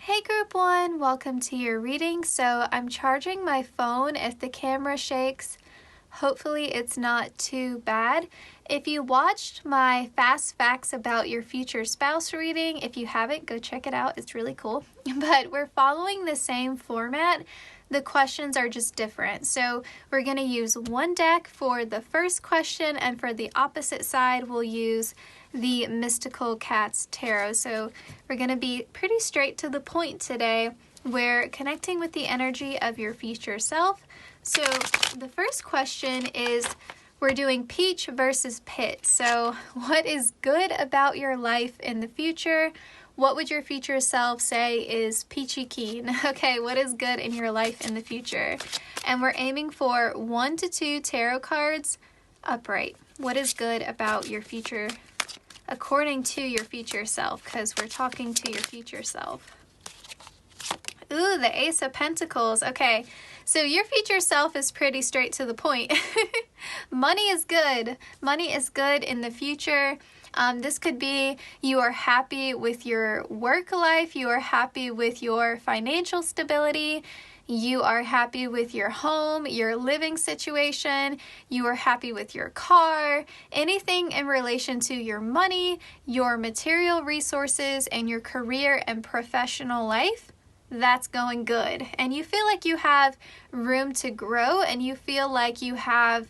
Hey group 1, welcome to your reading. So I'm charging my phone. If the camera shakes, hopefully it's not too bad. If you watched my fast facts about your future spouse reading, if you haven't, go check it out. It's really cool. But we're following the same format. The questions are just different. So we're going to use one deck for the first question, and for the opposite side, we'll use the Mystical Cats Tarot. So we're going to be pretty straight to the point today. We're connecting with the energy of your future self. So the first question is, we're doing peach versus pit. So what is good about your life in the future? What would your future self say is peachy keen? Okay, what is good in your life in the future? And we're aiming for 1 to 2 tarot cards upright. What is good about your future according to your future self? Because we're talking to your future self. Ooh, the Ace of Pentacles. Okay, so your future self is pretty straight to the point. Money is good. Money is good in the future. This could be you are happy with your work life, you are happy with your financial stability, you are happy with your home, your living situation, you are happy with your car, anything in relation to your money, your material resources, and your career and professional life. That's going good. And you feel like you have room to grow, and you feel like you have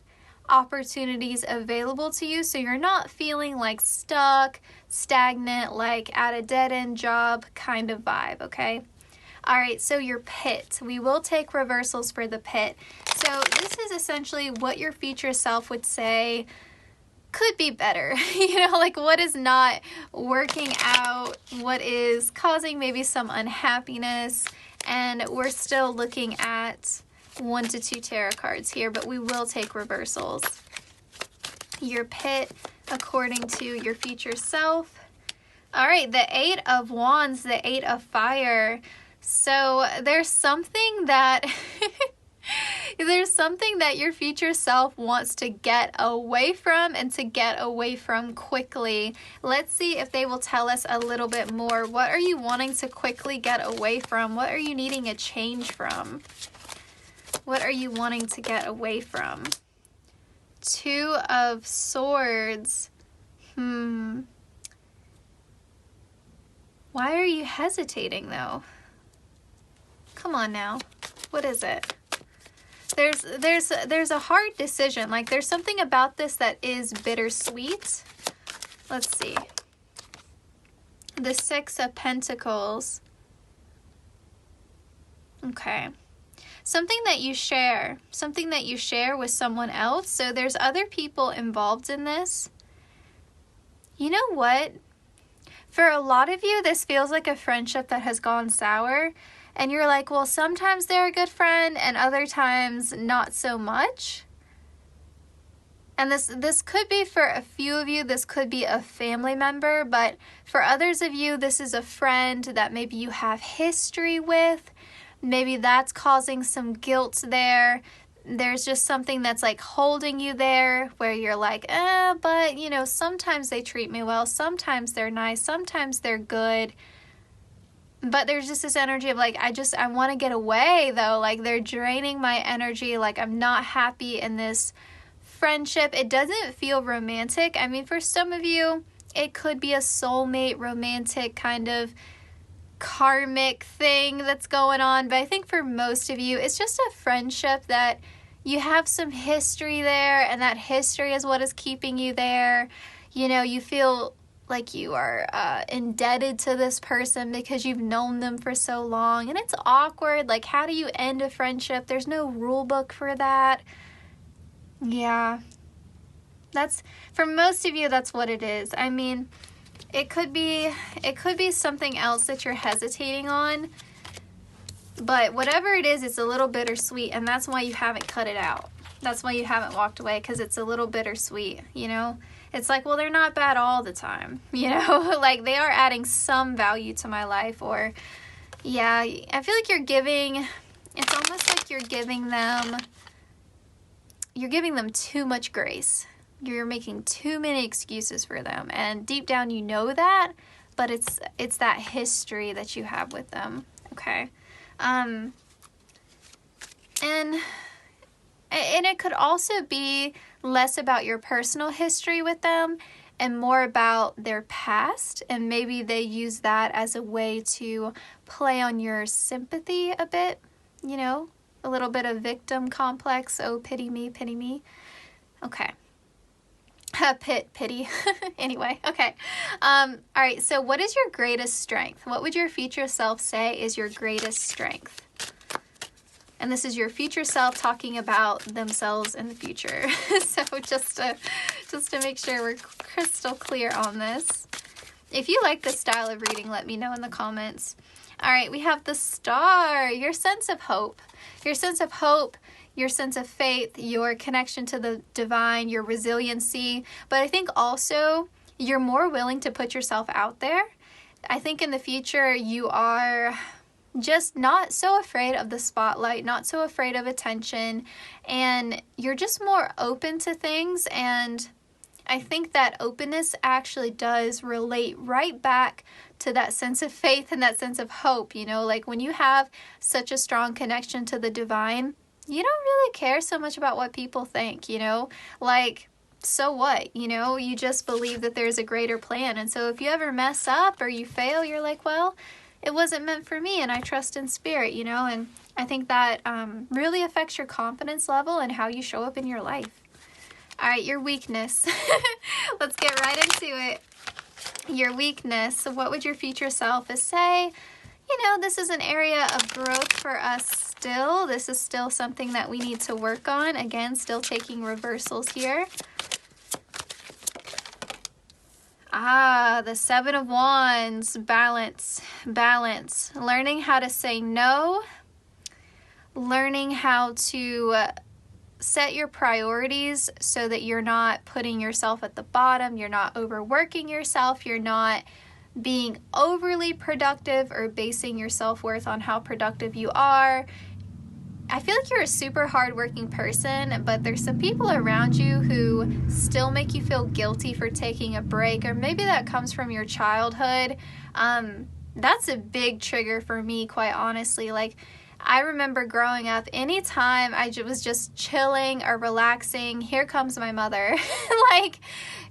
opportunities available to you, so you're not feeling like stuck, stagnant, like at a dead-end job kind of vibe, okay? All right, so your pit. We will take reversals for the pit. So this is essentially what your future self would say could be better. Like what is not working out, what is causing maybe some unhappiness, and we're still looking at 1 to 2 tarot cards here, but we will take reversals. Your pit according to your future self. All right, the 8 of Wands, the 8 of Fire. So there's something that there's something that your future self wants to get away from, and to get away from quickly. Let's see if they will tell us a little bit more. What are you wanting to quickly get away from? What are you needing a change from? What are you wanting to get away from? 2 of Swords. Why are you hesitating though? Come on now. What is it? There's a hard decision. Like there's something about this that is bittersweet. Let's see. The 6 of Pentacles. Okay. Something that you share with someone else. So there's other people involved in this. You know what? For a lot of you, this feels like a friendship that has gone sour. And you're like, well, sometimes they're a good friend and other times not so much. And this could be for a few of you, this could be a family member, but for others of you, this is a friend that maybe you have history with. Maybe that's causing some guilt there. There's just something that's like holding you there where you're like, but you know, sometimes they treat me well, sometimes they're nice, sometimes they're good. But there's just this energy of like, I want to get away though. Like they're draining my energy. Like I'm not happy in this friendship. It doesn't feel romantic. I mean, for some of you, it could be a soulmate, romantic kind of karmic thing that's going on. But I think for most of you, it's just a friendship that you have some history there, and that history is what is keeping you there. You know, you feel like you are indebted to this person because you've known them for so long, and it's awkward. Like, how do you end a friendship? There's no rule book for that. Yeah, that's, for most of you, that's what it is. I mean, it could be something else that you're hesitating on, but whatever it is, it's a little bittersweet, and that's why you haven't cut it out. That's why you haven't walked away, because it's a little bittersweet, you know? It's like, well, they're not bad all the time, you know? Like, they are adding some value to my life, or, yeah, I feel like it's almost like you're giving them too much grace. You're making too many excuses for them, and deep down you know that, but it's that history that you have with them. Okay. And it could also be less about your personal history with them and more about their past, and maybe they use that as a way to play on your sympathy a bit, you know, a little bit of victim complex. Oh, pity me, pity me. Okay. Pity. Anyway, okay. All right, so what is your greatest strength? What would your future self say is your greatest strength? And this is your future self talking about themselves in the future. So just to make sure we're crystal clear on this. If you like this style of reading, let me know in the comments. All right, we have the Star, your sense of hope. Your sense of hope, your sense of faith, your connection to the divine, your resiliency. But I think also you're more willing to put yourself out there. I think in the future you are just not so afraid of the spotlight, not so afraid of attention, and you're just more open to things. And I think that openness actually does relate right back to that sense of faith and that sense of hope. You know, like when you have such a strong connection to the divine, you don't really care so much about what people think, you know, like, so what, you know, you just believe that there's a greater plan. And so if you ever mess up or you fail, you're like, well, it wasn't meant for me, and I trust in spirit, you know. And I think that really affects your confidence level and how you show up in your life. All right, your weakness. Let's get right into it. Your weakness. So what would your future self say? You know, this is an area of growth for us still. This is still something that we need to work on. Again, still taking reversals here. The Seven of Wands, balance. Learning how to say no, learning how to set your priorities so that you're not putting yourself at the bottom, you're not overworking yourself, you're not being overly productive or basing your self-worth on how productive you are. I feel like you're a super hardworking person, but there's some people around you who still make you feel guilty for taking a break, or maybe that comes from your childhood. That's a big trigger for me, quite honestly. Like, I remember growing up, anytime I was just chilling or relaxing, here comes my mother. Like,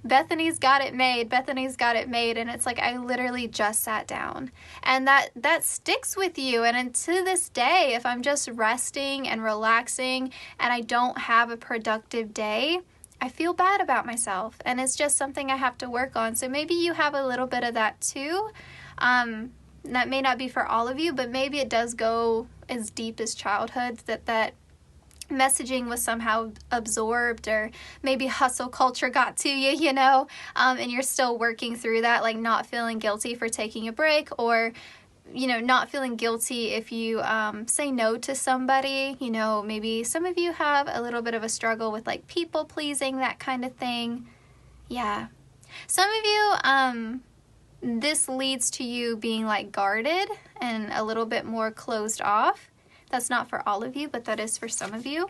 Bethany's got it made. And it's like, I literally just sat down. And that sticks with you. And to this day, if I'm just resting and relaxing and I don't have a productive day, I feel bad about myself. And it's just something I have to work on. So maybe you have a little bit of that too. That may not be for all of you, but maybe it does go as deep as childhood, that messaging was somehow absorbed, or maybe hustle culture got to you, you know, and you're still working through that, like not feeling guilty for taking a break, or not feeling guilty if you say no to somebody. Maybe some of you have a little bit of a struggle with like people pleasing, that kind of thing. Yeah. Some of you, this leads to you being like guarded and a little bit more closed off. That's not for all of you, but that is for some of you.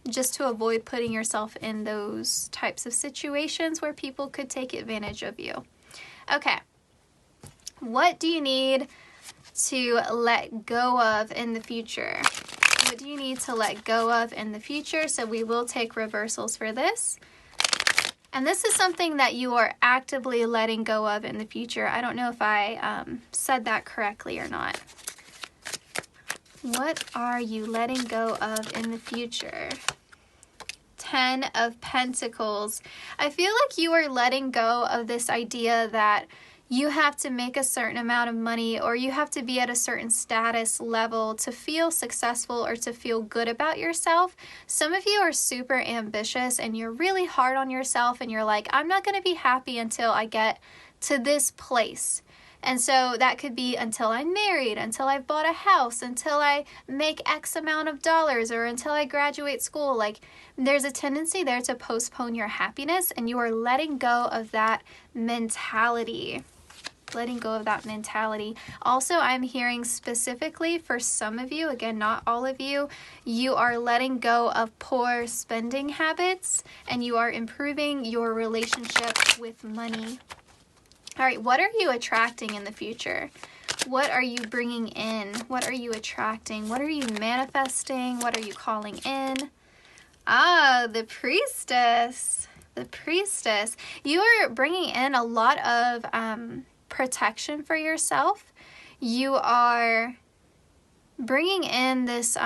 Just to avoid putting yourself in those types of situations where people could take advantage of you. Okay. What do you need to let go of in the future? What do you need to let go of in the future? So we will take reversals for this. And this is something that you are actively letting go of in the future. I don't know if I said that correctly or not. What are you letting go of in the future? 10 of Pentacles. I feel like you are letting go of this idea that you have to make a certain amount of money or you have to be at a certain status level to feel successful or to feel good about yourself. Some of you are super ambitious and you're really hard on yourself and you're like, I'm not going to be happy until I get to this place. And so that could be until I'm married, until I've bought a house, until I make X amount of dollars, or until I graduate school. Like, there's a tendency there to postpone your happiness, and you are letting go of that mentality. Letting go of that mentality. Also, I'm hearing specifically for some of you, again, not all of you, you are letting go of poor spending habits, and you are improving your relationship with money. All right, what are you attracting in the future? What are you bringing in? What are you attracting? What are you manifesting? What are you calling in? Ah, the Priestess. The Priestess. You are bringing in a lot of protection for yourself. You are bringing in this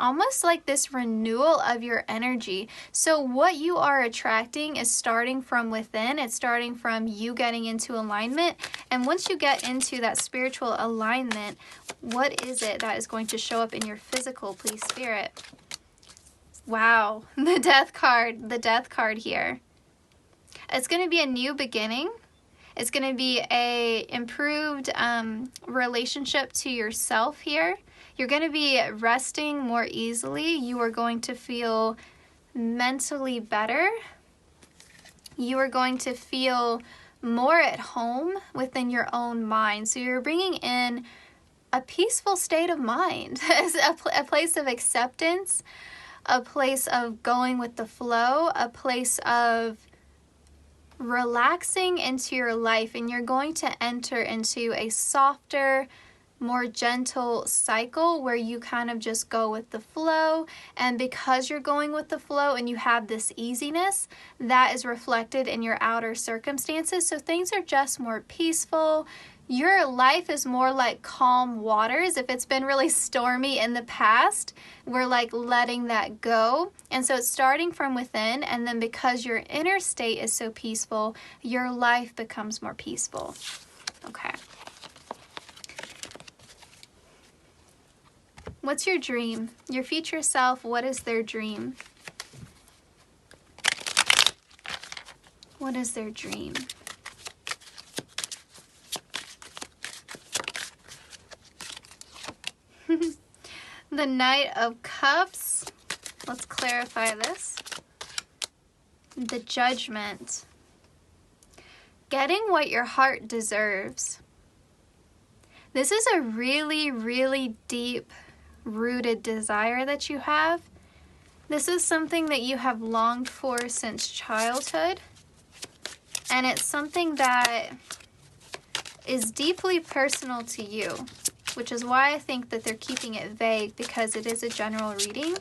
almost like this renewal of your energy. So what you are attracting is starting from within. It's starting from you getting into alignment. And once you get into that spiritual alignment, what is it that is going to show up in your physical, please, Spirit? Wow, the Death card, here. It's going to be a new beginning. It's going to be a improved relationship to yourself here. You're going to be resting more easily. You are going to feel mentally better. You are going to feel more at home within your own mind. So you're bringing in a peaceful state of mind, a place of acceptance, a place of going with the flow, a place of relaxing into your life, and you're going to enter into a softer, more gentle cycle where you kind of just go with the flow. And because you're going with the flow and you have this easiness, that is reflected in your outer circumstances. So things are just more peaceful. Your life is more like calm waters. If it's been really stormy in the past, we're like letting that go. And so it's starting from within, and then because your inner state is so peaceful, your life becomes more peaceful. Okay. What's your dream? Your future self, what is their dream? What is their dream? The Knight of Cups. Let's clarify this. The Judgment. Getting what your heart deserves. This is a really, really deep rooted desire that you have. This is something that you have longed for since childhood, and it's something that is deeply personal to you, which is why I think that they're keeping it vague, because it is a general reading.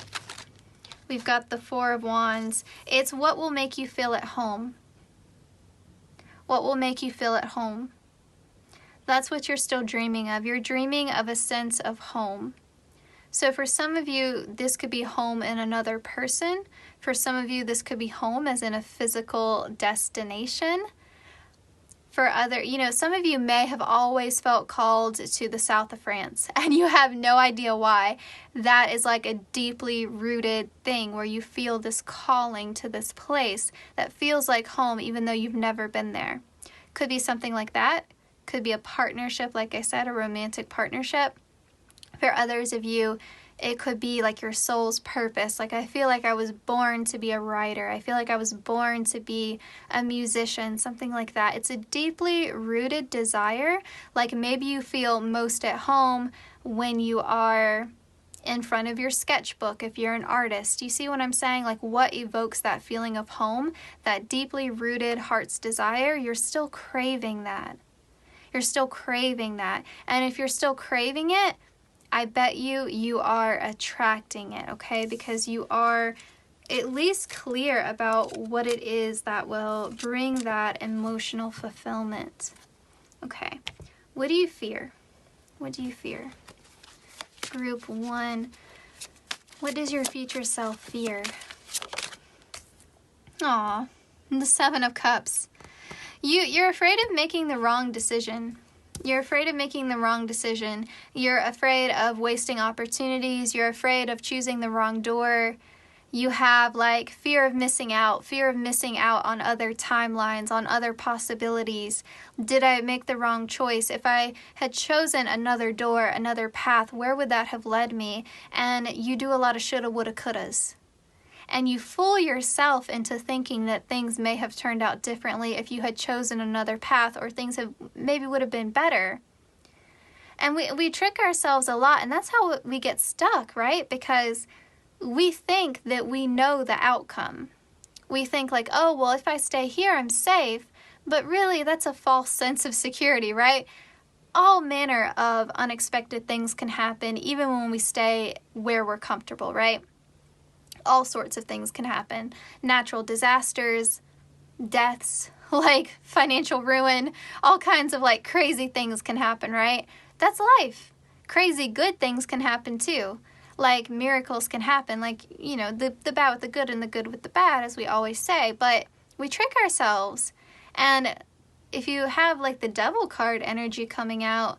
We've got the Four of Wands. It's what will make you feel at home. What will make you feel at home? That's what you're still dreaming of. You're dreaming of a sense of home. So for some of you, this could be home in another person. For some of you, this could be home as in a physical destination. For other, some of you may have always felt called to the south of France, and you have no idea why. That is like a deeply rooted thing where you feel this calling to this place that feels like home even though you've never been there. Could be something like that. Could be a partnership, like I said, a romantic partnership. For others of you, it could be like your soul's purpose. Like, I feel like I was born to be a writer. I feel like I was born to be a musician, something like that. It's a deeply rooted desire. Like, maybe you feel most at home when you are in front of your sketchbook, if you're an artist. You see what I'm saying? Like, what evokes that feeling of home, that deeply rooted heart's desire? You're still craving that. You're still craving that. And if you're still craving it, I bet you are attracting it, okay? Because you are at least clear about what it is that will bring that emotional fulfillment. Okay, what do you fear? What do you fear? Group 1, what does your future self fear? Aw, the 7 of Cups. You're afraid of making the wrong decision. You're afraid of making the wrong decision. You're afraid of wasting opportunities. You're afraid of choosing the wrong door. You have like fear of missing out on other timelines, on other possibilities. Did I make the wrong choice? If I had chosen another door, another path, where would that have led me? And you do a lot of shoulda, woulda, couldas. And you fool yourself into thinking that things may have turned out differently if you had chosen another path, or things maybe would have been better. And we trick ourselves a lot, and that's how we get stuck, right? Because we think that we know the outcome. We think like, oh, well, if I stay here, I'm safe. But really, that's a false sense of security, right? All manner of unexpected things can happen, even when we stay where we're comfortable, right? All sorts of things can happen. Natural disasters, deaths, like financial ruin, all kinds of like crazy things can happen, right? That's life. Crazy good things can happen too. Like miracles can happen, like, you know, the bad with the good and the good with the bad, as we always say. But we trick ourselves. And if you have like the Devil card energy coming out,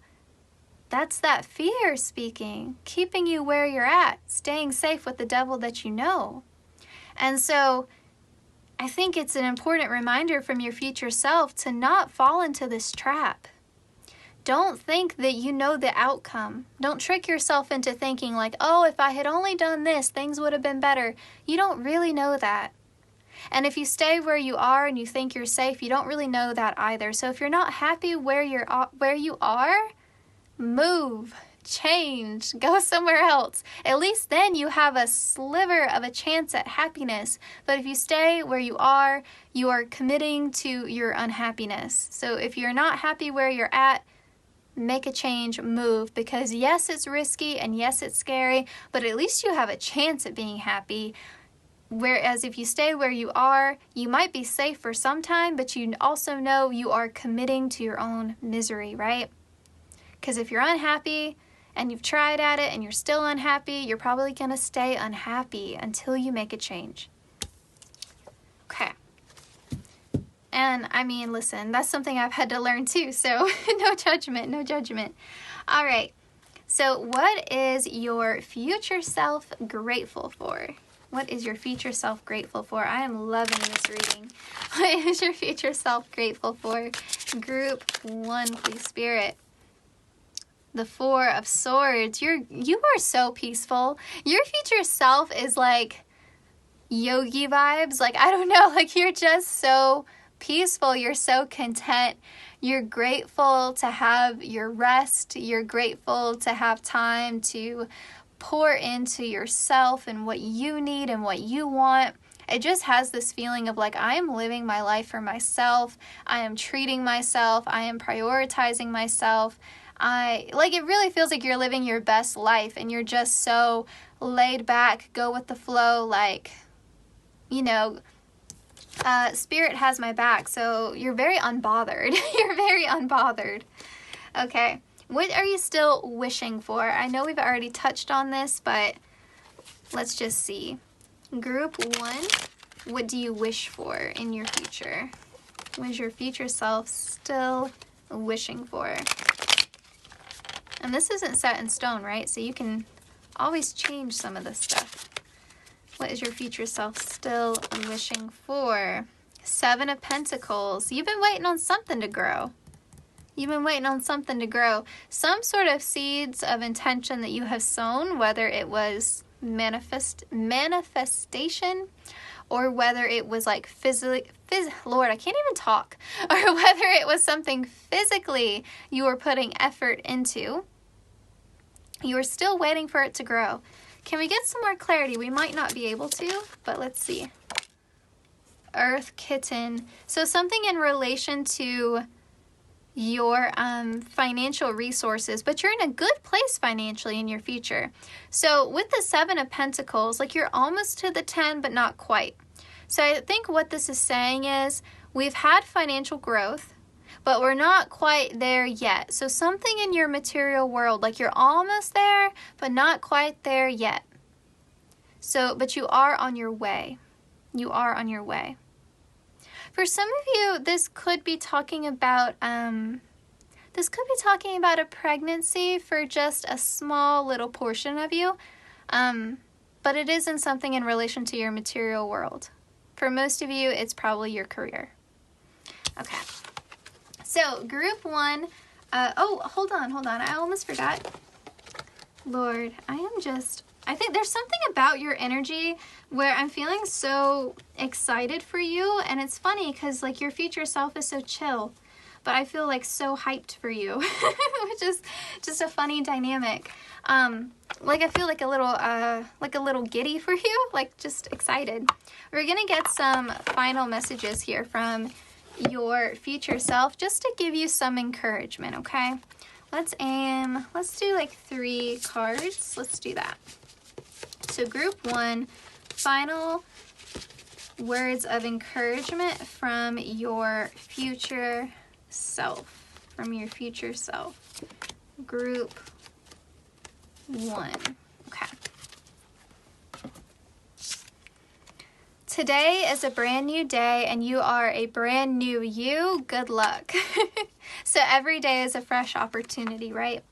that's that fear speaking, keeping you where you're at, staying safe with the devil that you know. And so I think it's an important reminder from your future self to not fall into this trap. Don't think that you know the outcome. Don't trick yourself into thinking like, oh, if I had only done this, things would have been better. You don't really know that. And if you stay where you are and you think you're safe, you don't really know that either. So if you're not happy where you are, move, change, go somewhere else. At least then you have a sliver of a chance at happiness. But if you stay where you are committing to your unhappiness. So if you're not happy where you're at, make a change, move, because yes, it's risky and yes, it's scary, but at least you have a chance at being happy. Whereas if you stay where you are, you might be safe for some time, but you also know you are committing to your own misery, right? Because if you're unhappy and you've tried at it and you're still unhappy, you're probably going to stay unhappy until you make a change. Okay. And I mean, listen, that's something I've had to learn too, so no judgment, no judgment. All right. So what is your future self grateful for? What is your future self grateful for? I am loving this reading. What is your future self grateful for? Group 1, please, Spirit. The 4 of Swords. You are so peaceful. Your future self is like yogi vibes. Like, I don't know, like you're just so peaceful. You're so content. You're grateful to have your rest. You're grateful to have time to pour into yourself and what you need and what you want. It just has this feeling of like, I am living my life for myself. I am treating myself. I am prioritizing myself. It really feels like you're living your best life and you're just so laid back, go with the flow, like, you know, Spirit has my back, so you're very unbothered. You're very unbothered. Okay, what are you still wishing for? I know we've already touched on this, but let's just see. Group 1, what do you wish for in your future? What is your future self still wishing for? And this isn't set in stone, right? So you can always change some of this stuff. What is your future self still wishing for? 7 of Pentacles. You've been waiting on something to grow. You've been waiting on something to grow. Some sort of seeds of intention that you have sown, whether it was manifestation, or whether it was like Lord, I can't even talk. Or whether it was something physically you were putting effort into. You are still waiting for it to grow. Can we get some more clarity? We might not be able to, but let's see. Earth kitten. So something in relation to your financial resources, but you're in a good place financially in your future. So with the 7 of Pentacles, like you're almost to the 10, but not quite. So I think what this is saying is we've had financial growth, but we're not quite there yet. So something in your material world, like you're almost there, but not quite there yet. So, but you are on your way. You are on your way. For some of you, this could be talking about a pregnancy for just a small little portion of you, but it isn't something in relation to your material world. For most of you, it's probably your career. Okay. So group 1. Hold on. I almost forgot. Lord, I think there's something about your energy where I'm feeling so excited for you. And it's funny because like your future self is so chill, but I feel like so hyped for you, which is just a funny dynamic. Like I feel like a little giddy for you, like just excited. We're going to get some final messages here from your future self just to give you some encouragement, okay? Let's do like 3 cards. Let's do that. So group 1, final words of encouragement from your future self. Group 1. Okay. Today is a brand new day and you are a brand new you. Good luck. So every day is a fresh opportunity, right?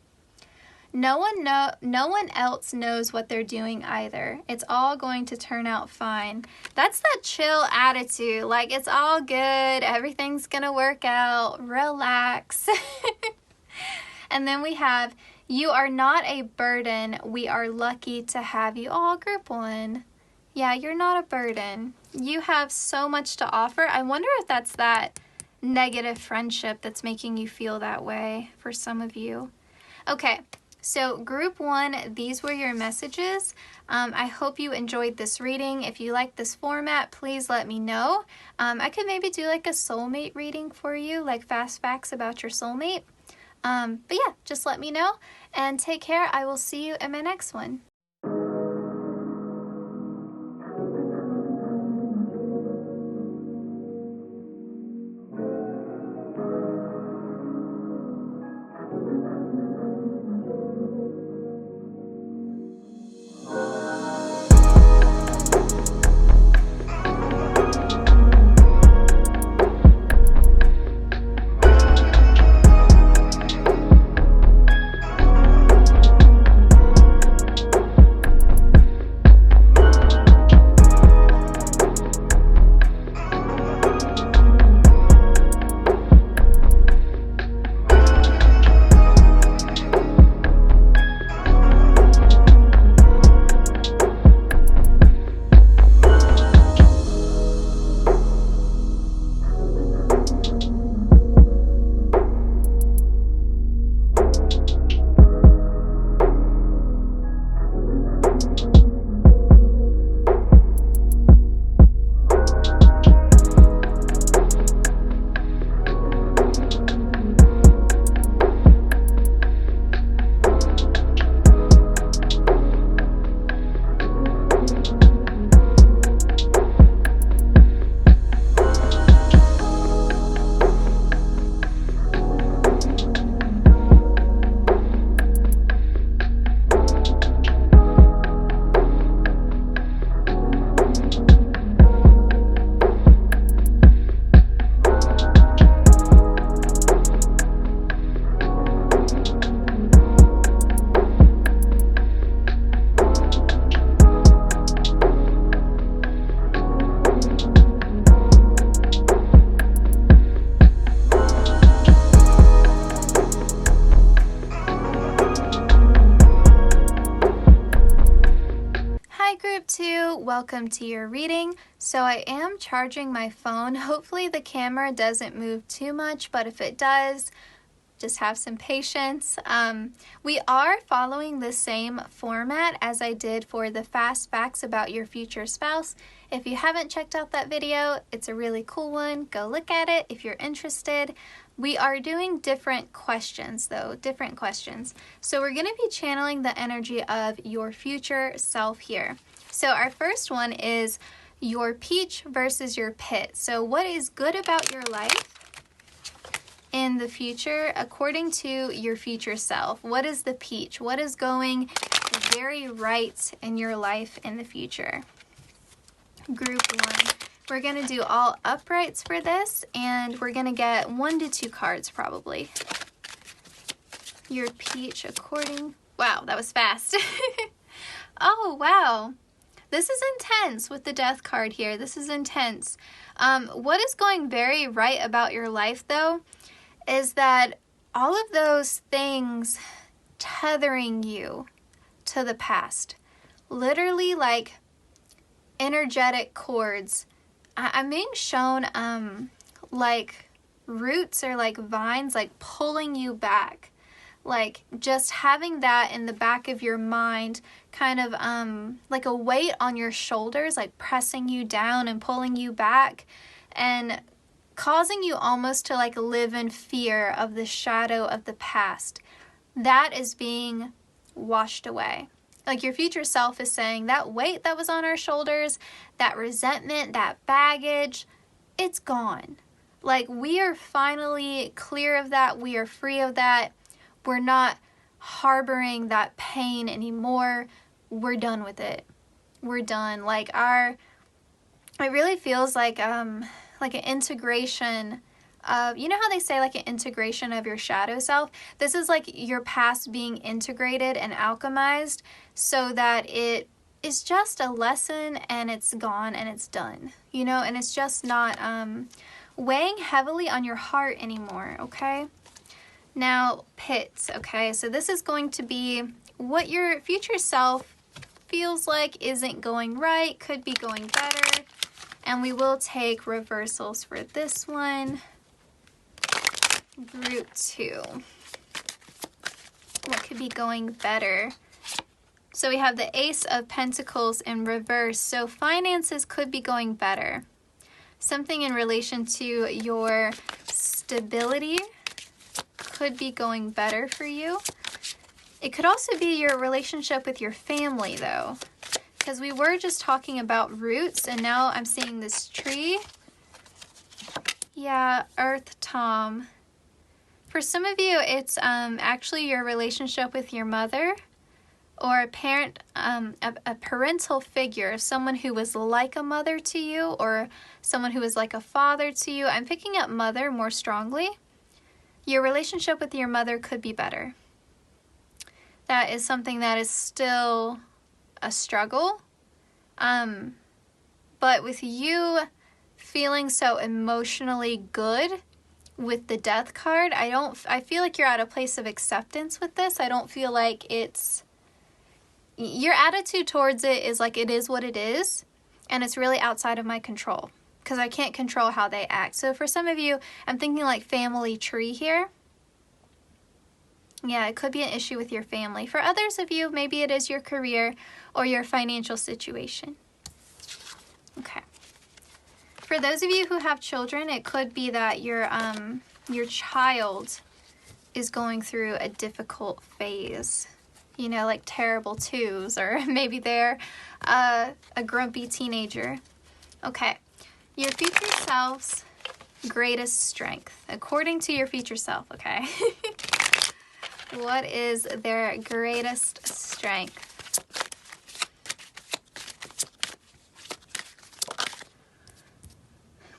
No one else knows what they're doing either. It's all going to turn out fine. That's that chill attitude. Like it's all good. Everything's going to work out. Relax. And then we have, you are not a burden. We are lucky to have you. Oh, group 1. Yeah, you're not a burden. You have so much to offer. I wonder if that's that negative friendship that's making you feel that way for some of you. Okay. So group 1, these were your messages. I hope you enjoyed this reading. If you like this format, please let me know. I could maybe do like a soulmate reading for you, like fast facts about your soulmate. But yeah, just let me know and take care. I will see you in my next one. welcome to your reading. So I am charging my phone. Hopefully the camera doesn't move too much, but if it does, just have some patience. We are following the same format as I did for the fast facts about your future spouse. If you haven't checked out that video, it's a really cool one. Go look at it if you're interested. We are doing different questions though, different questions. So we're going to be channeling the energy of your future self here. So our first one is your peach versus your pit. So what is good about your life in the future according to your future self? What is the peach? What is going very right in your life in the future? Group 1. We're going to do all uprights for this, and we're going to get 1 to 2 cards probably. Your peach according... Wow, that was fast. Oh, wow. This is intense with the death card here. This is intense. What is going very right about your life, though, is that all of those things tethering you to the past, literally like energetic cords. I'm being shown like roots or like vines like pulling you back, like just having that in the back of your mind, kind of like a weight on your shoulders, like pressing you down and pulling you back and causing you almost to like live in fear of the shadow of the past. That is being washed away. Like your future self is saying that weight that was on our shoulders, that resentment, that baggage, it's gone. Like we are finally clear of that. We are free of that. We're not harboring that pain anymore. We're done with it. We're done. Like it really feels like an integration of, you know how they say like an integration of your shadow self? This is like your past being integrated and alchemized so that it is just a lesson and it's gone and it's done, you know, and it's just not weighing heavily on your heart anymore, okay? Now, pits, okay? So this is going to be what your future self feels like isn't going right, could be going better. And we will take reversals for this one. Group 2. What could be going better? So we have the Ace of Pentacles in reverse. So finances could be going better. Something in relation to your stability could be going better for you. It could also be your relationship with your family though, because we were just talking about roots and now I'm seeing this tree. Yeah, Earth Tom. For some of you, it's actually your relationship with your mother or a parent, a parental figure, someone who was like a mother to you or someone who was like a father to you. I'm picking up mother more strongly. Your relationship with your mother could be better. That is something that is still a struggle. But with you feeling so emotionally good with the death card, I feel like you're at a place of acceptance with this. I don't feel like your attitude towards it is like it is what it is, and it's really outside of my control because I can't control how they act. So for some of you, I'm thinking like family tree here. Yeah, it could be an issue with your family. For others of you, maybe it is your career or your financial situation. Okay. For those of you who have children, it could be that your child is going through a difficult phase. You know, like terrible twos, or maybe they're a grumpy teenager. Okay. Your future self's greatest strength, according to your future self, okay? What is their greatest strength?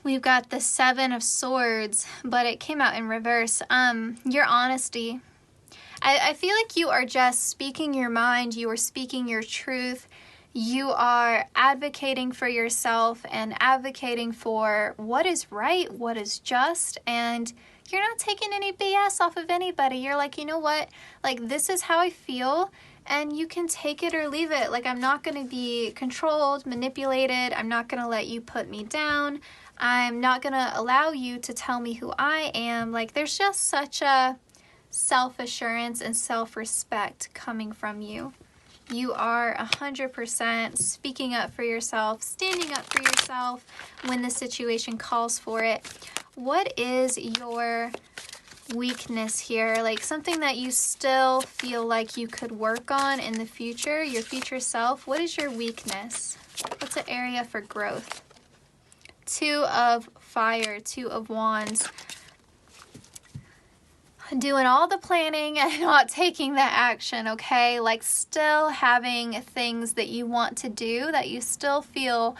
We've got the 7 of Swords, but it came out in reverse. Your honesty. I feel like you are just speaking your mind. You are speaking your truth. You are advocating for yourself and advocating for what is right, what is just, and you're not taking any BS off of anybody. You're like, you know what? Like, this is how I feel, and you can take it or leave it. Like, I'm not going to be controlled, manipulated. I'm not going to let you put me down. I'm not going to allow you to tell me who I am. Like, there's just such a self-assurance and self-respect coming from you. You are 100% speaking up for yourself, standing up for yourself when the situation calls for it. What is your weakness here? Like, something that you still feel like you could work on in the future, your future self. What is your weakness? What's an area for growth? 2 of Fire, 2 of Wands. Doing all the planning and not taking the action, okay? Like, still having things that you want to do that you still feel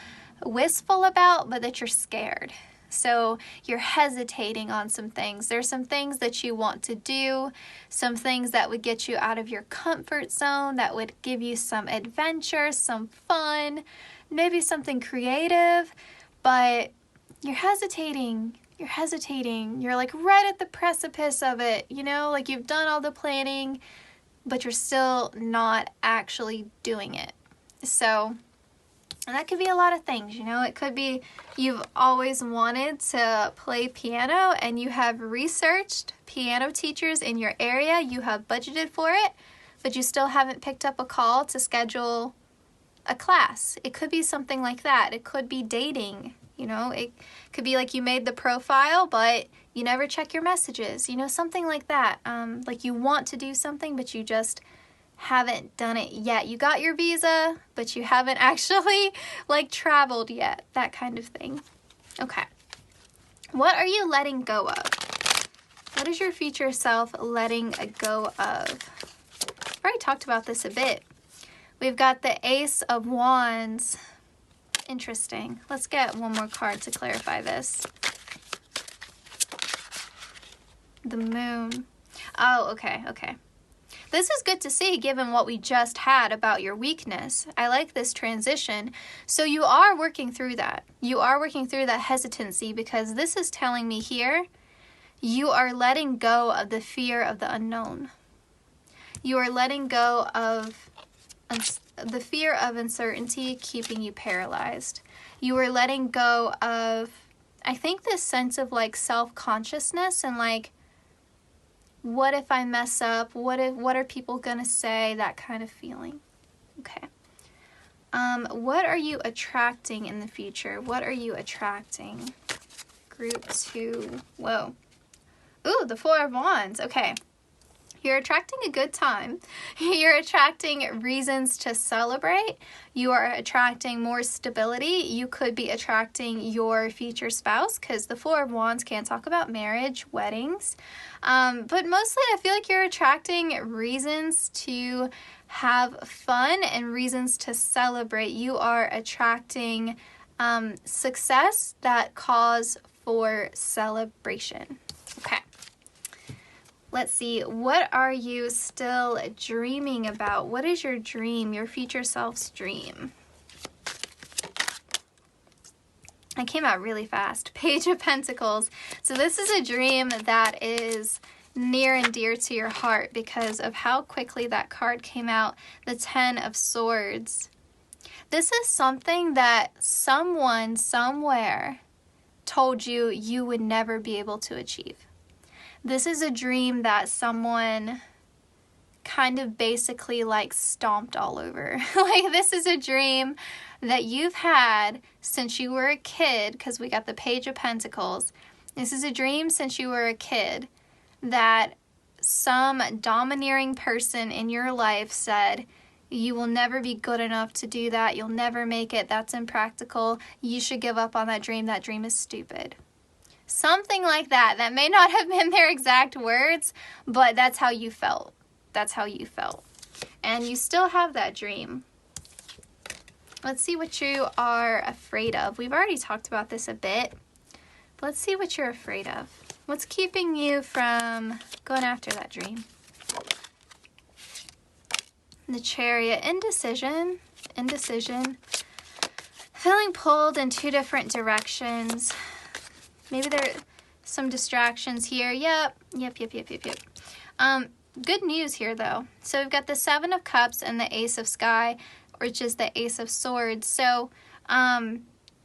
wistful about, but that you're scared. So you're hesitating on some things. There's some things that you want to do, some things that would get you out of your comfort zone, that would give you some adventure, some fun, maybe something creative, but you're hesitating. You're hesitating. You're like right at the precipice of it, you know, like you've done all the planning, but you're still not actually doing it. So, and that could be a lot of things, you know. It could be you've always wanted to play piano and you have researched piano teachers in your area, you have budgeted for it, but you still haven't picked up a call to schedule a class. It could be something like that. It could be dating. You know, it could be like you made the profile, but you never check your messages, you know, something like that. Like you want to do something, but you just haven't done it yet. You got your visa, but you haven't actually like traveled yet, that kind of thing. Okay. What are you letting go of? What is your future self letting go of? I've already talked about this a bit. We've got the Ace of Wands. Interesting. Let's get one more card to clarify this. The Moon. Oh, okay. This is good to see given what we just had about your weakness. I like this transition. So you are working through that. You are working through that hesitancy, because this is telling me here you are letting go of the fear of the unknown. You are letting go of the fear of uncertainty keeping you paralyzed. You are letting go of, I think, this sense of like self-consciousness and like, what if I mess up? What are people gonna say? That kind of feeling. Okay. What are you attracting in the future? What are you attracting? Group 2. Whoa. Ooh, the 4 of Wands. Okay. You're attracting a good time. You're attracting reasons to celebrate. You are attracting more stability. You could be attracting your future spouse, because the 4 of Wands can talk about marriage, weddings. But mostly I feel like you're attracting reasons to have fun and reasons to celebrate. You are attracting success that calls for celebration. Okay. Let's see, what are you still dreaming about? What is your dream, your future self's dream? It came out really fast. Page of Pentacles. So this is a dream that is near and dear to your heart because of how quickly that card came out, the 10 of Swords. This is something that someone somewhere told you you would never be able to achieve. This is a dream that someone kind of basically like stomped all over. Like, this is a dream that you've had since you were a kid, because we got the Page of Pentacles. This is a dream since you were a kid that some domineering person in your life said, you will never be good enough to do that. You'll never make it. That's impractical. You should give up on that dream. That dream is stupid. Something like that. That may not have been their exact words, but that's how you felt. That's how you felt. And you still have that dream. Let's see what you are afraid of. We've already talked about this a bit. Let's see what you're afraid of. What's keeping you from going after that dream? The Chariot. Indecision. Indecision. Feeling pulled in 2 different directions. Maybe there are some distractions here. Yep. good news here though. So we've got the Seven of Cups and the Ace of Sky, which is the Ace of Swords. So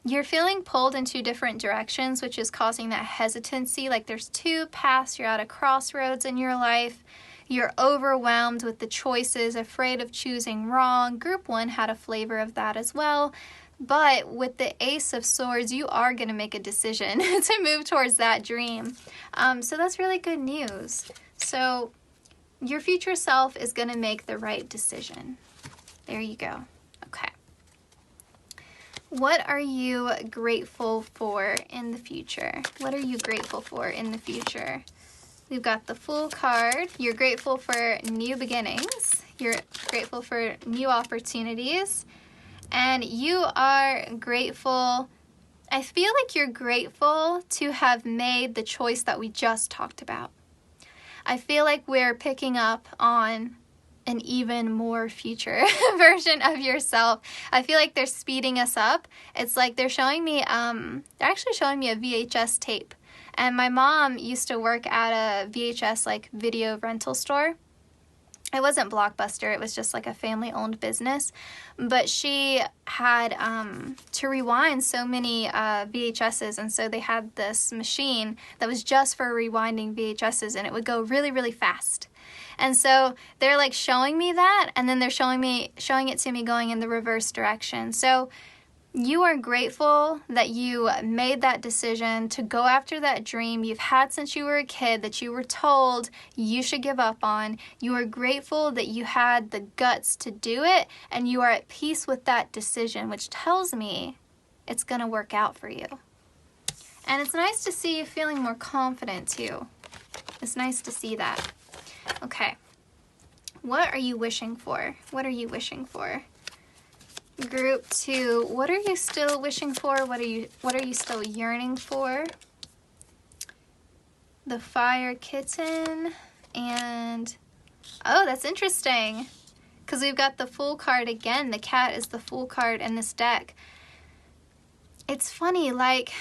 you're feeling pulled in two different directions, which is causing that hesitancy. Like there's two paths, you're at a crossroads in your life. You're overwhelmed with the choices, afraid of choosing wrong. Group 1 had a flavor of that as well. But with the Ace of Swords, you are going to make a decision to move towards that dream. So that's really good news. So your future self is going to make the right decision. There you go. Okay. What are you grateful for in the future? What are you grateful for in the future? We've got the Fool card. You're grateful for new beginnings. You're grateful for new opportunities. And you are grateful. I feel like you're grateful to have made the choice that we just talked about. I feel like we're picking up on an even more future version of yourself. I feel like they're speeding us up. It's like they're showing me, they're actually showing me a VHS tape. And my mom used to work at a VHS like video rental store. It wasn't Blockbuster, it was just like a family-owned business. But she had to rewind so many VHSs, and so they had this machine that was just for rewinding VHSs, and it would go really, really fast. And so they're like showing me that, and then they're showing it to me going in the reverse direction. So you are grateful that you made that decision to go after that dream you've had since you were a kid that you were told you should give up on. You are grateful that you had the guts to do it, and you are at peace with that decision, which tells me it's going to work out for you. And it's nice to see you feeling more confident too. It's nice to see that. Okay. What are you wishing for? What are you wishing for? Group 2, what are you still wishing for? What are you still yearning for? The Fire Kitten, and oh, that's interesting, because we've got the Fool card again. The cat is the Fool card in this deck. It's funny, like,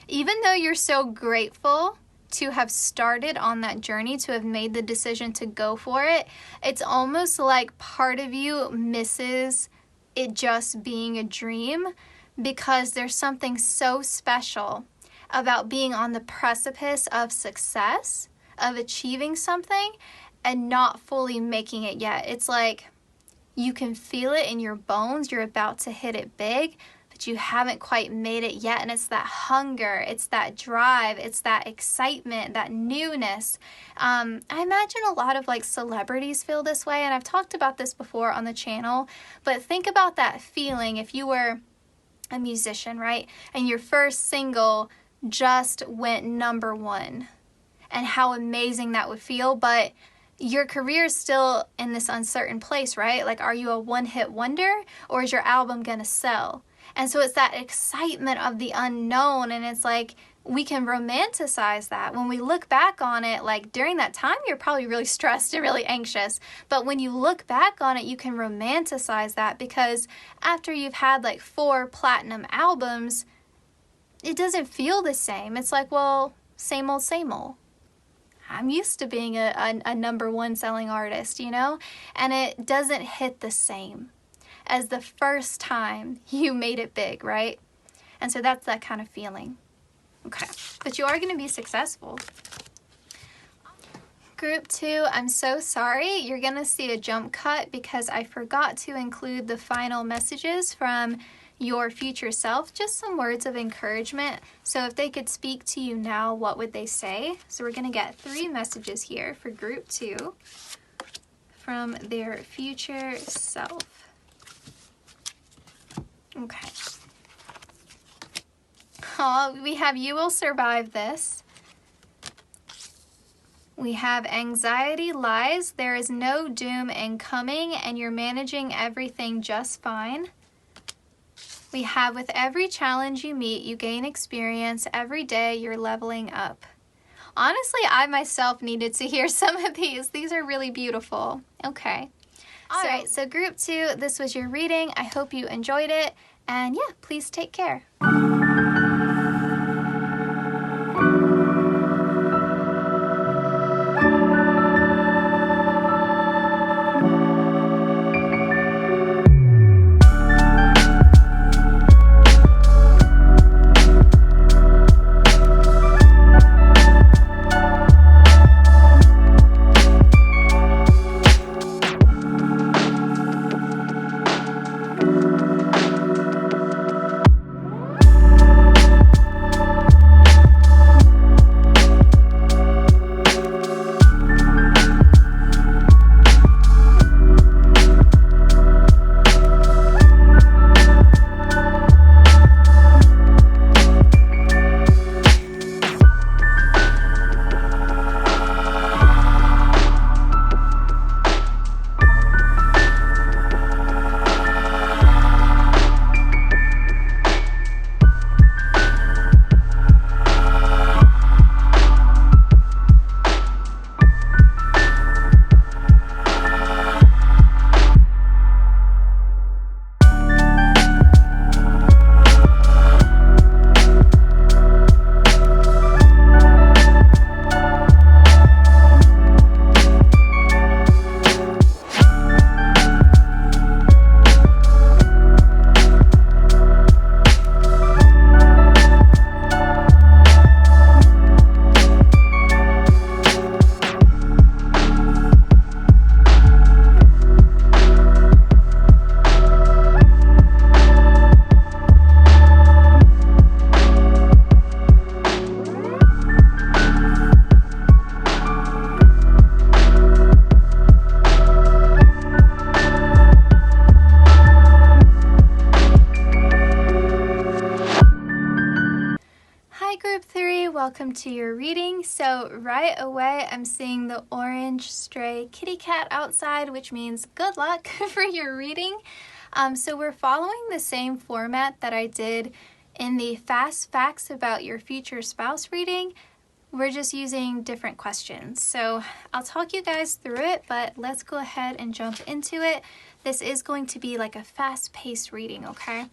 even though you're so grateful to have started on that journey, to have made the decision to go for it, it's almost like part of you misses it just being a dream, because there's something so special about being on the precipice of success, of achieving something, and not fully making it yet. It's like you can feel it in your bones, you're about to hit it big, but you haven't quite made it yet. And it's that hunger, it's that drive, it's that excitement, that newness. I imagine a lot of like celebrities feel this way, and I've talked about this before on the channel, but think about that feeling if you were a musician, right? And your first single just went #1, and how amazing that would feel. But your career is still in this uncertain place, right? Like, are you a one-hit wonder, or is your album gonna sell? And so it's that excitement of the unknown, and it's like we can romanticize that. When we look back on it, like during that time, you're probably really stressed and really anxious. But when you look back on it, you can romanticize that, because after you've had like 4 platinum albums, it doesn't feel the same. It's like, well, same old, same old. I'm used to being a #1 selling artist, you know? And it doesn't hit the same as the first time you made it big, right? And so that's that kind of feeling. Okay, but you are going to be successful. Group 2, I'm so sorry. You're going to see a jump cut because I forgot to include the final messages from your future self, just some words of encouragement. So if they could speak to you now, what would they say? So we're going to get 3 messages here for group 2 from their future self. Okay. Oh, we have you will survive this. We have anxiety lies. There is no doom incoming, and you're managing everything just fine. We have with every challenge you meet, you gain experience. Every day you're leveling up. Honestly, I myself needed to hear some of these. These are really beautiful. Okay. All right, so group 2, this was your reading. I hope you enjoyed it. And yeah, please take care. welcome to your reading. So right away I'm seeing the orange stray kitty cat outside, which means good luck for your reading. So we're following the same format that I did in the fast facts about your future spouse reading. We're just using different questions. So I'll talk you guys through it, but let's go ahead and jump into it. This is going to be like a fast-paced reading, okay?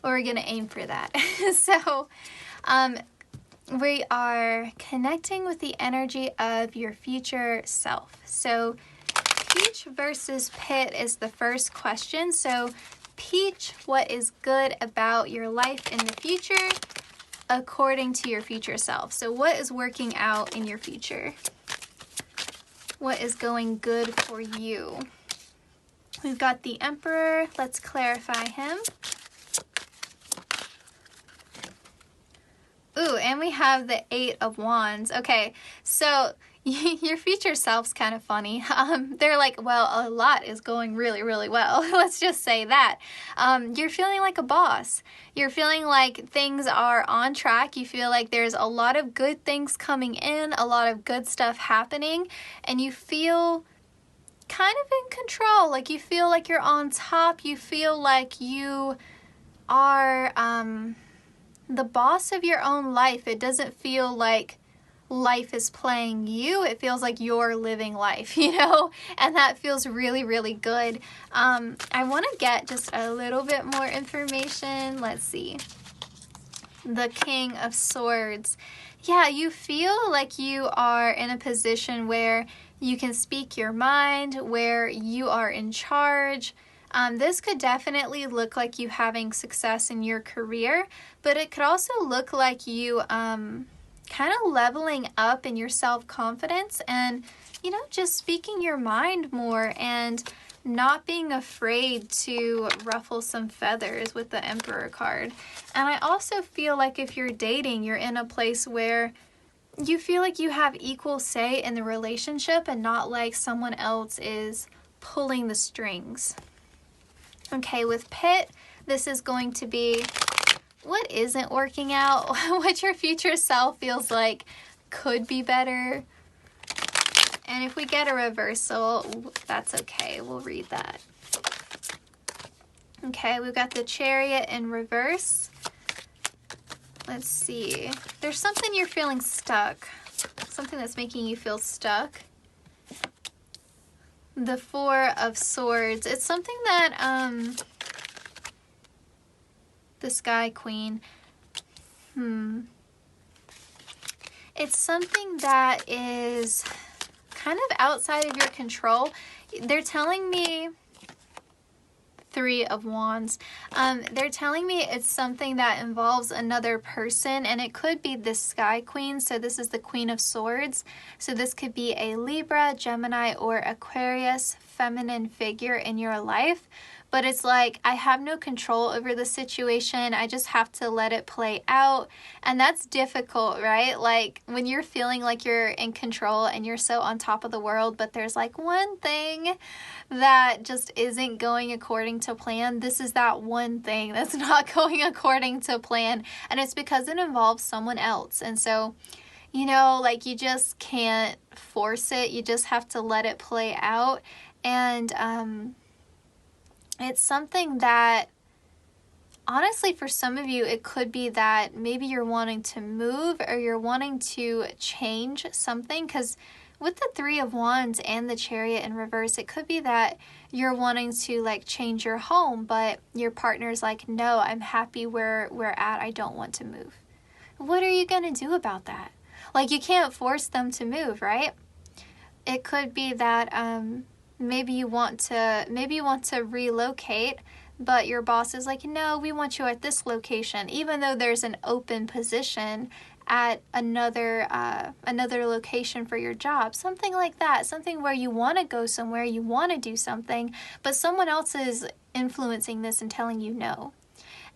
Or we're gonna aim for that. So we are connecting with the energy of your future self. So Peach versus Pit is the first question. So Peach, what is good about your life in the future according to your future self? So what is working out in your future? What is going good for you? We've got the Emperor. Let's clarify him. Ooh, and we have the Eight of Wands. Okay, so your future self's kind of funny. They're like, well, a lot is going really, really well. Let's just say that. You're feeling like a boss. You're feeling like things are on track. You feel like there's a lot of good things coming in, a lot of good stuff happening, and you feel kind of in control. Like you feel like you're on top. You feel like you are the boss of your own life. It doesn't feel like life is playing you. It feels like you're living life, you know? And that feels really, really good. I want to get just a little bit more information. Let's see. The King of Swords. Yeah, you feel like you are in a position where you can speak your mind, where you are in charge. This could definitely look like you having success in your career, but it could also look like you kind of leveling up in your self-confidence and, you know, just speaking your mind more and not being afraid to ruffle some feathers with the Emperor card. And I also feel like if you're dating, you're in a place where you feel like you have equal say in the relationship and not like someone else is pulling the strings. Okay, with Pit, this is going to be what isn't working out, what your future self feels like could be better. And if we get a reversal, that's okay. We'll read that. Okay, we've got the Chariot in reverse. Let's see. There's something you're feeling stuck. Something that's making you feel stuck. The Four of Swords. It's something that, the Sky Queen. It's something that is kind of outside of your control. They're telling me Three of Wands. They're telling me it's something that involves another person, and it could be the Sky Queen. So this is the Queen of Swords. So this could be a Libra, Gemini, or Aquarius feminine figure in your life. But it's like, I have no control over the situation. I just have to let it play out. And that's difficult, right? Like when you're feeling like you're in control and you're so on top of the world, but there's like one thing that just isn't going according to plan. This is that one thing that's not going according to plan. And it's because it involves someone else. And so, you know, like you just can't force it. You just have to let it play out. And, it's something that, honestly, for some of you, it could be that maybe you're wanting to move or you're wanting to change something, because with the Three of Wands and the Chariot in reverse, it could be that you're wanting to like change your home, but your partner's like, no, I'm happy where we're at. I don't want to move. What are you going to do about that? Like, you can't force them to move, right? It could be that, maybe you want to relocate, but your boss is like, no, we want you at this location, even though there's an open position at another location for your job. Something like that. Something where you want to go somewhere, you want to do something, but someone else is influencing this and telling you no.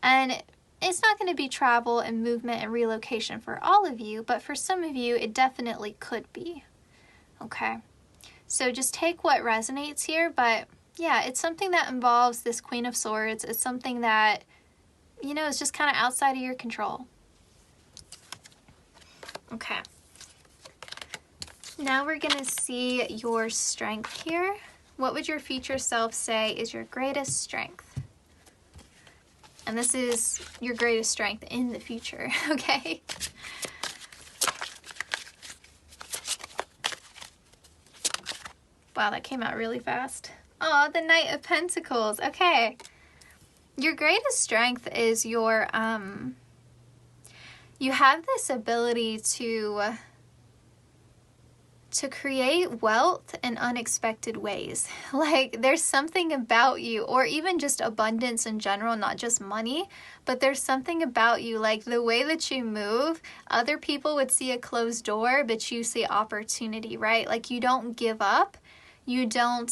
And it's not going to be travel and movement and relocation for all of you, but for some of you, it definitely could be. Okay. So just take what resonates here, but yeah, it's something that involves this Queen of Swords. It's something that, you know, is just kind of outside of your control. Okay. Now we're going to see your strength here. What would your future self say is your greatest strength? And this is your greatest strength in the future, okay? Wow, that came out really fast. Oh, the Knight of Pentacles. Okay. Your greatest strength is your, you have this ability to create wealth in unexpected ways. Like, there's something about you, or even just abundance in general, not just money, but there's something about you, like the way that you move. Other people would see a closed door, but you see opportunity, right? Like, you don't give up. You don't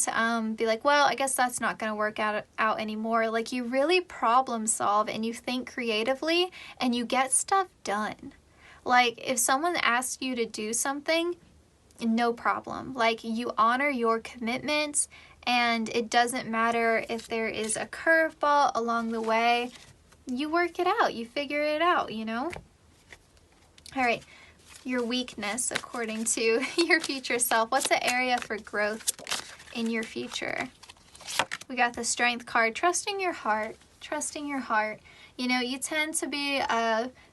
be like, well, I guess that's not going to work out anymore. Like, you really problem solve and you think creatively and you get stuff done. Like, if someone asks you to do something, no problem. Like, you honor your commitments, and it doesn't matter if there is a curveball along the way. You work it out. You figure it out, you know? All right. Your weakness, according to your future self. What's the area for growth in your future? We got the Strength card. Trusting your heart. Trusting your heart. You know, you tend to be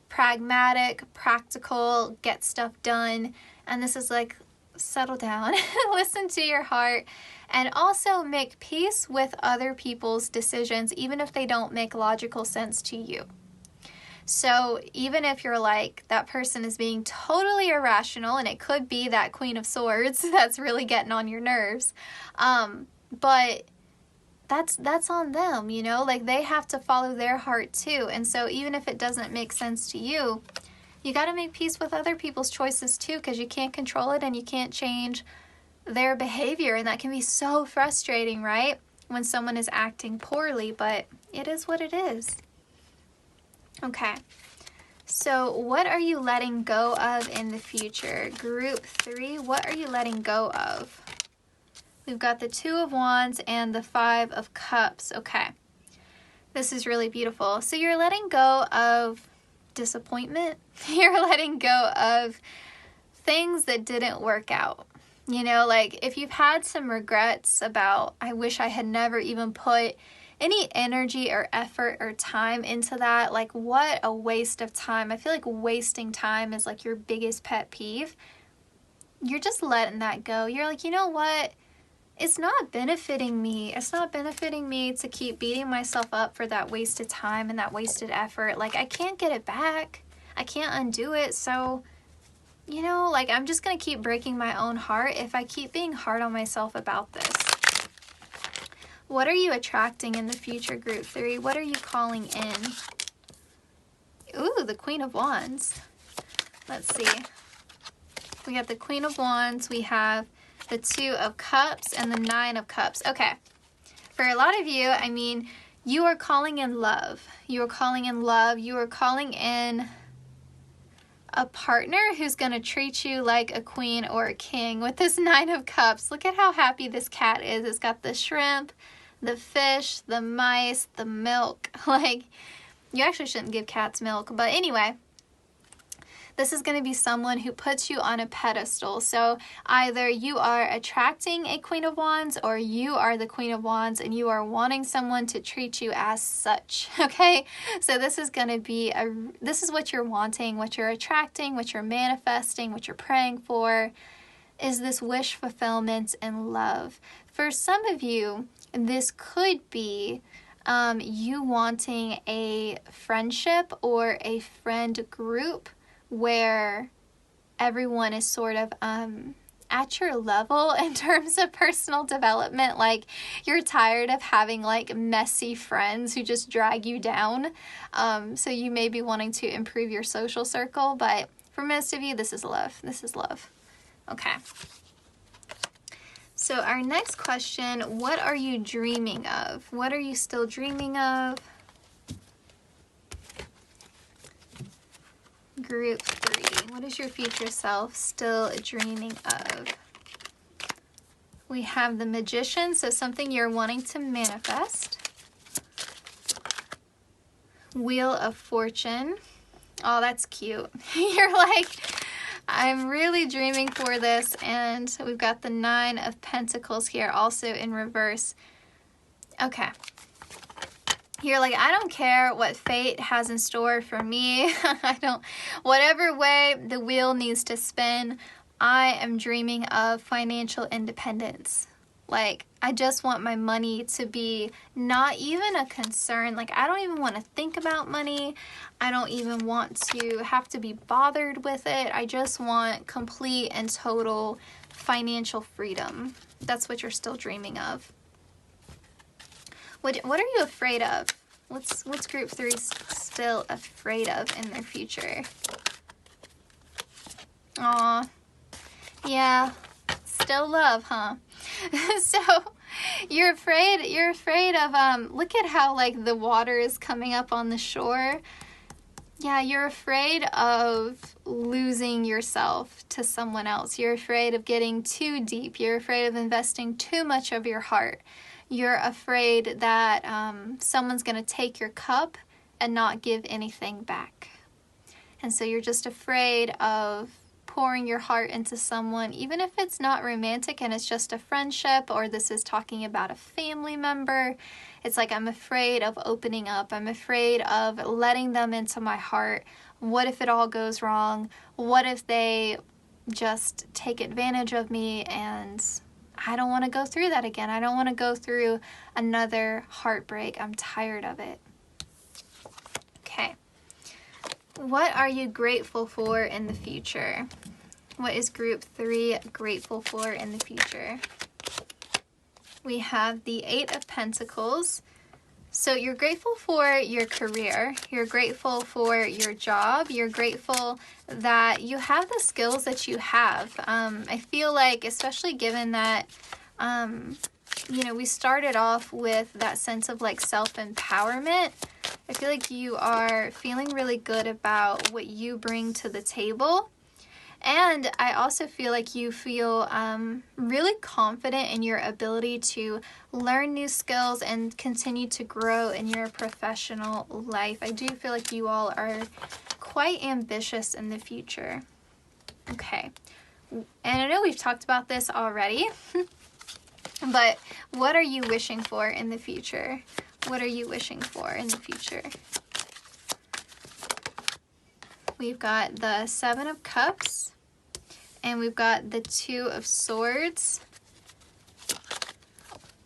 pragmatic, practical, get stuff done. And this is like, settle down, listen to your heart, and also make peace with other people's decisions, even if they don't make logical sense to you. So even if you're like, that person is being totally irrational, and it could be that Queen of Swords that's really getting on your nerves, but that's on them, you know, like they have to follow their heart too. And so even if it doesn't make sense to you, you got to make peace with other people's choices too, because you can't control it and you can't change their behavior. And that can be so frustrating, right? When someone is acting poorly, but it is what it is. Okay. So what are you letting go of in the future? Group 3, what are you letting go of? We've got the 2 of Wands and the 5 of Cups. Okay. This is really beautiful. So you're letting go of disappointment. You're letting go of things that didn't work out. You know, like if you've had some regrets about, I wish I had never even put any energy or effort or time into that, like what a waste of time. I feel like wasting time is like your biggest pet peeve. You're just letting that go. You're like, you know what? It's not benefiting me. It's not benefiting me to keep beating myself up for that wasted time and that wasted effort. Like, I can't get it back. I can't undo it. So, you know, like, I'm just going to keep breaking my own heart if I keep being hard on myself about this. What are you attracting in the future, Group 3? What are you calling in? Ooh, the Queen of Wands. Let's see. We have the Queen of Wands. We have the 2 of Cups and the 9 of Cups. Okay. For a lot of you, I mean, you are calling in love. You are calling in love. You are calling in a partner who's going to treat you like a queen or a king with this 9 of Cups. Look at how happy this cat is. It's got the shrimp, the fish, the mice, the milk. Like, you actually shouldn't give cats milk. But anyway, this is going to be someone who puts you on a pedestal. So either you are attracting a Queen of Wands or you are the Queen of Wands and you are wanting someone to treat you as such. Okay? So this is going to be this is what you're wanting, what you're attracting, what you're manifesting, what you're praying for, is this wish fulfillment and love. For some of you, this could be you wanting a friendship or a friend group where everyone is sort of at your level in terms of personal development. Like, you're tired of having like messy friends who just drag you down. So you may be wanting to improve your social circle, but for most of you, this is love. This is love. Okay. So our next question, what are you dreaming of? What are you still dreaming of? Group 3, what is your future self still dreaming of? We have the Magician, so something you're wanting to manifest. Wheel of Fortune. Oh, that's cute. You're like, I'm really dreaming for this, and we've got the 9 of Pentacles here, also in reverse. Okay. You're like, I don't care what fate has in store for me. Whatever way the wheel needs to spin, I am dreaming of financial independence. Like, I just want my money to be not even a concern. Like, I don't even want to think about money. I don't even want to have to be bothered with it. I just want complete and total financial freedom. That's what you're still dreaming of. What are you afraid of? What's group 3 still afraid of in their future? Aw. Yeah. Still love, huh? So you're afraid of look at how like the water is coming up on the shore. Yeah, you're afraid of losing yourself to someone else. You're afraid of getting too deep. You're afraid of investing too much of your heart. You're afraid that someone's going to take your cup and not give anything back. And so you're just afraid of pouring your heart into someone, even if it's not romantic and it's just a friendship, or this is talking about a family member. It's like, I'm afraid of opening up. I'm afraid of letting them into my heart. What if it all goes wrong? What if they just take advantage of me? And I don't want to go through that again. I don't want to go through another heartbreak. I'm tired of it. Okay. What are you grateful for in the future? What is group 3 grateful for in the future? We have the 8 of Pentacles. So you're grateful for your career. You're grateful for your job. You're grateful that you have the skills that you have. I feel like, especially given that, we started off with that sense of like self-empowerment. I feel like you are feeling really good about what you bring to the table. And I also feel like you feel really confident in your ability to learn new skills and continue to grow in your professional life. I do feel like you all are quite ambitious in the future. Okay. And I know we've talked about this already, but what are you wishing for in the future? What are you wishing for in the future? We've got the 7 of Cups, and we've got the 2 of Swords.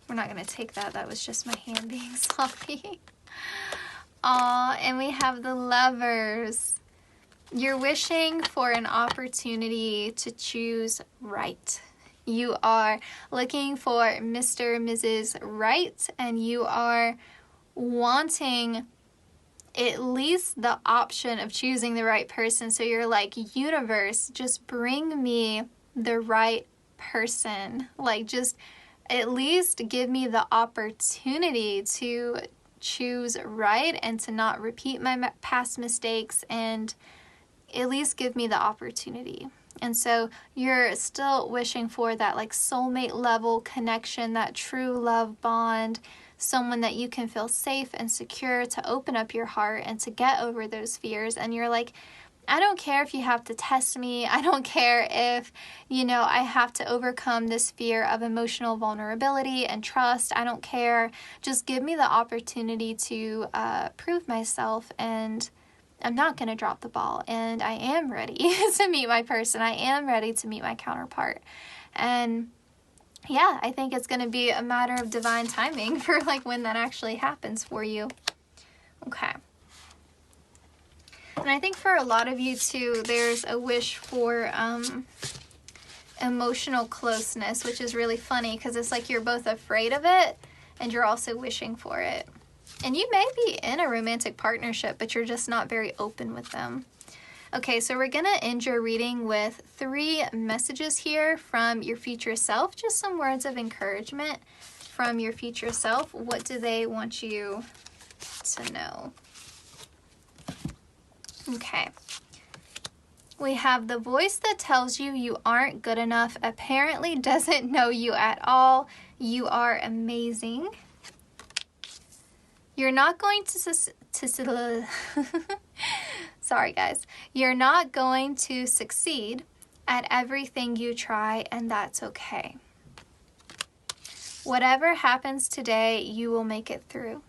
We're not going to take that. That was just my hand being sloppy. Aw, and we have the Lovers. You're wishing for an opportunity to choose right. You are looking for Mr. and Mrs. Right, and you are wanting at least the option of choosing the right person. So you're like, universe, just bring me the right person. Like, just at least give me the opportunity to choose right and to not repeat my past mistakes, and at least give me the opportunity. And so you're still wishing for that like soulmate level connection, that true love bond, someone that you can feel safe and secure to open up your heart and to get over those fears. And you're like, I don't care if you have to test me. I don't care if, I have to overcome this fear of emotional vulnerability and trust. I don't care. Just give me the opportunity to prove myself, and I'm not going to drop the ball. And I am ready to meet my person. I am ready to meet my counterpart. And yeah, I think it's going to be a matter of divine timing for like when that actually happens for you. Okay. And I think for a lot of you too, there's a wish for emotional closeness, which is really funny because it's like you're both afraid of it and you're also wishing for it. And you may be in a romantic partnership, but you're just not very open with them. Okay, so we're going to end your reading with 3 messages here from your future self. Just some words of encouragement from your future self. What do they want you to know? Okay. We have the voice that tells you you aren't good enough apparently doesn't know you at all. You are amazing. You're not going to sorry guys. You're not going to succeed at everything you try, and that's okay. Whatever happens today, you will make it through.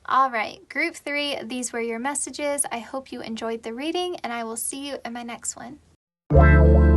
All right, group 3, these were your messages. I hope you enjoyed the reading, and I will see you in my next one. Wow.